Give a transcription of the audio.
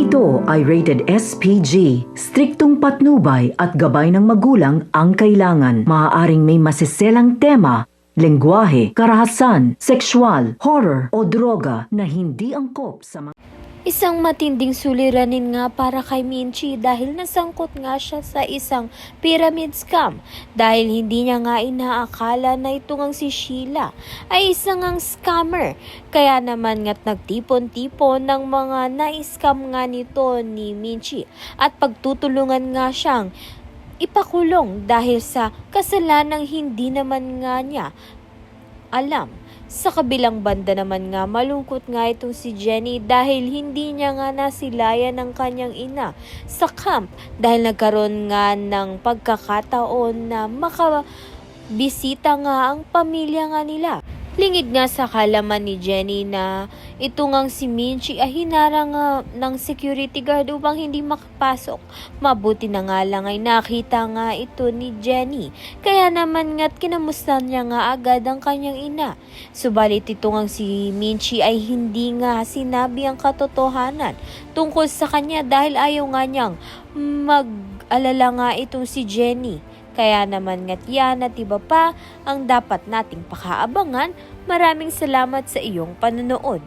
ito ay rated SPG. Striktong patnubay at gabay ng magulang ang kailangan. Maaaring may masiselang tema, lengguwahe, karahasan, sexual, horror o droga na hindi angkop sa mga... Isang matinding suliranin nga para kay Minchi dahil nasangkot nga siya sa isang pyramid scam dahil hindi niya nga inaakala na ito ngang si Sheila ay isang ngang scammer. Kaya naman nga't nagtipon-tipon ng mga na-scam nga nito ni Minchi at pagtutulungan nga siyang ipakulong dahil sa kasalanang hindi naman nga niya alam. Sa kabilang banda naman nga, malungkot nga itong si Jenny dahil hindi niya nga nasilayan ng kanyang ina sa camp dahil nagkaroon nga ng pagkakataon na makabisita nga ang pamilya nga nila. Lingid nga sa kalaman ni Jenny na ito ngang si Minchi ay hinarang ng security guard upang hindi makapasok. Mabuti na nga lang ay nakita nga ito ni Jenny. Kaya naman nga't kinamusta niya nga agad ang kanyang ina. Subalit ito ngang si Minchi ay hindi nga sinabi ang katotohanan tungkol sa kanya dahil ayaw nga niyang mag-alala nga itong si Jenny. Kaya naman nga't yan at iba pa ang dapat nating pakaabangan. Maraming salamat sa iyong panonood.